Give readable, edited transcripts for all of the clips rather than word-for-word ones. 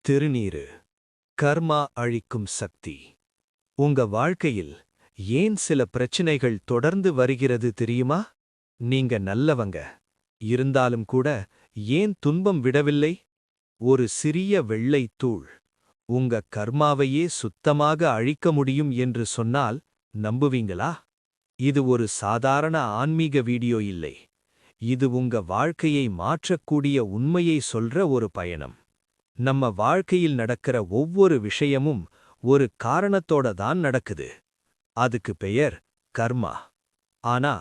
திருநீறு கர்மா அழிக்கும் சக்தி. உங்க வாழ்க்கையில் ஏன் சில பிரச்சினைகள் தொடர்ந்து வருகிறது தெரியுமா? நீங்க நல்லவங்க இருந்தாலும் கூட ஏன் துன்பம் விடவில்லை? ஒரு சிறிய வெள்ளை தூள் உங்க கர்மாவையே சுத்தமாக அழிக்க முடியும் என்று சொன்னால் நம்புவீங்களா? இது ஒரு சாதாரண ஆன்மீக வீடியோ இல்லை. இது உங்க வாழ்க்கையை மாற்றக்கூடிய உண்மையை சொல்ற ஒரு பயணம். நம்ம வாழ்க்கையில் நடக்கிற ஒவ்வொரு விஷயமும் ஒரு காரணத்தோட தான் நடக்குது. அதுக்கு பெயர் கர்மா. ஆனா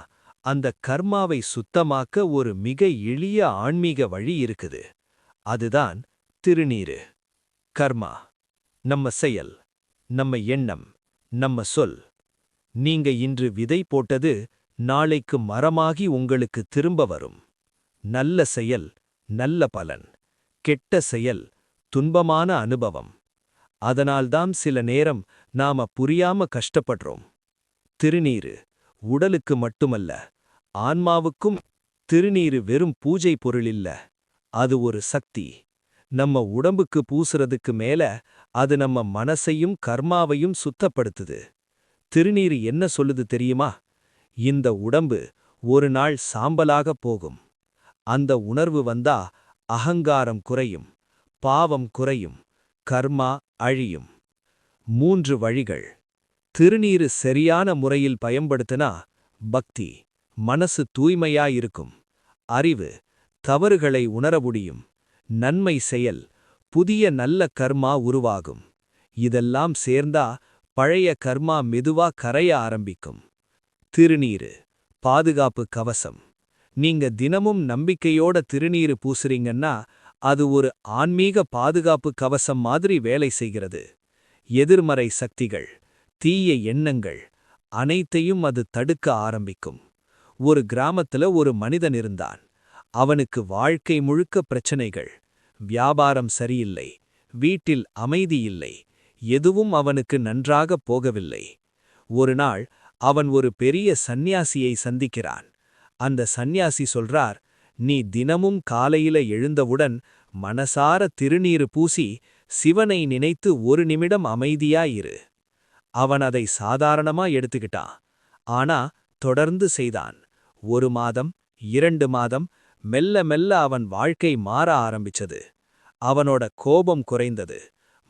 அந்த கர்மாவை சுத்தமாக்க ஒரு மிக எளிய ஆன்மீக வழி இருக்குது. அதுதான் திருநீறு. கர்மா நம்ம செயல், நம்ம எண்ணம், நம்ம சொல். நீங்க இன்று விதை போட்டது நாளைக்கு மரமாகி உங்களுக்கு திரும்ப வரும். நல்ல செயல் நல்ல பலன், கெட்ட செயல் துன்பமான அனுபவம். அதனால்தான் சில நேரம் நாம புரியாம கஷ்டப்படுறோம். திருநீறு உடலுக்கு மட்டுமல்ல, ஆன்மாவுக்கும். திருநீறு வெறும் பூஜை பொருள் இல்ல, அது ஒரு சக்தி. நம்ம உடம்புக்கு பூசுறதுக்கு மேல அது நம்ம மனசையும் கர்மாவையும் சுத்தப்படுத்துது. திருநீறு என்ன சொல்லுது தெரியுமா? இந்த உடம்பு ஒரு நாள் சாம்பலாக போகும். அந்த உணர்வு வந்தா அகங்காரம் குறையும், பாவம் குறையும், கர்மா அழியும். 3 வழிகள். திருநீறு சரியான முறையில் பயன்படுத்தினா பக்தி, மனசு தூய்மையாயிருக்கும். அறிவு, தவறுகளை உணர முடியும். நன்மை செயல், புதிய நல்ல கர்மா உருவாகும். இதெல்லாம் சேர்ந்தா பழைய கர்மா மெதுவா கரைய ஆரம்பிக்கும். திருநீறு பாதுகாப்பு கவசம். நீங்க தினமும் நம்பிக்கையோட திருநீறு பூசுறீங்கன்னா அது ஒரு ஆன்மீக பாதுகாப்பு கவசம் மாதிரி வேலை செய்கிறது. எதிர்மறை சக்திகள், தீய எண்ணங்கள் அனைத்தையும் அது தடுக்க ஆரம்பிக்கும். ஒரு கிராமத்துல ஒரு மனிதன் இருந்தான். அவனுக்கு வாழ்க்கை முழுக்க பிரச்சனைகள். வியாபாரம் சரியில்லை, வீட்டில் அமைதி இல்லை, எதுவும் அவனுக்கு நன்றாக போகவில்லை. ஒரு நாள் அவன் ஒரு பெரிய சந்நியாசியை சந்திக்கிறான். அந்த சந்நியாசி சொல்றார், நீ தினமும் காலையில எழுந்தவுடன் மனசார திருநீறு பூசி சிவனை நினைத்து ஒரு நிமிடம் அமைதியாயிரு. அவன் அதை சாதாரணமா எடுத்துக்கிட்டான். ஆனா தொடர்ந்து செய்தான். 1 மாதம், 2 மாதம், மெல்ல மெல்ல அவன் வாழ்க்கை மாற ஆரம்பிச்சது. அவனோட கோபம் குறைந்தது,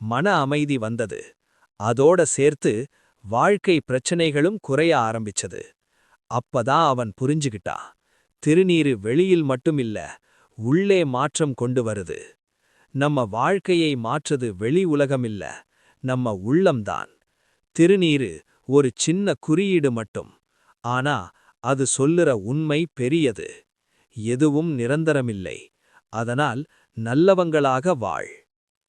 மன அமைதி வந்தது. அதோட சேர்த்து வாழ்க்கை பிரச்சனைகளும் குறைய ஆரம்பிச்சது. அப்பதான் அவன் புரிஞ்சுகிட்டான், திருநீறு வெளியில் மட்டுமில்ல, உள்ளே மாற்றம் கொண்டு வருது. நம்ம வாழ்க்கையை மாற்றது வெளி உலகமில்ல, நம்ம உள்ளம்தான். திருநீறு ஒரு சின்ன குறியீடு மட்டும். ஆனா அது சொல்லுற உண்மை பெரியது. எதுவும் நிரந்தரமில்லை. அதனால் நல்லவங்களாக வாழ்.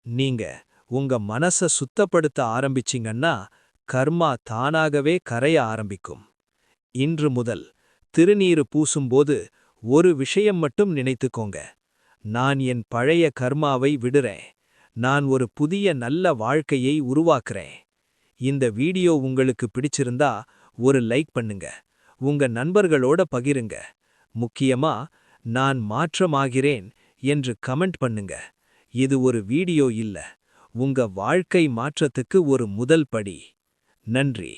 நீங்க உங்க மனச சுத்தப்படுத்த ஆரம்பிச்சிங்கன்னா கர்மா தானாகவே கரைய ஆரம்பிக்கும். இன்று முதல் திருநீறு பூசும்போது ஒரு விஷயம் மட்டும் நினைத்துக்கோங்க. நான் என் பழைய கர்மாவை விடுறேன். நான் ஒரு புதிய நல்ல வாழ்க்கையை உருவாக்குறேன். இந்த வீடியோ உங்களுக்கு பிடிச்சிருந்தா ஒரு லைக் பண்ணுங்க. உங்க நண்பர்களோட பகிருங்க. முக்கியமா நான் மாற்றமாகிறேன் என்று கமெண்ட் பண்ணுங்க. இது ஒரு வீடியோ இல்ல, உங்க வாழ்க்கை மாற்றத்துக்கு ஒரு முதல் படி. நன்றி.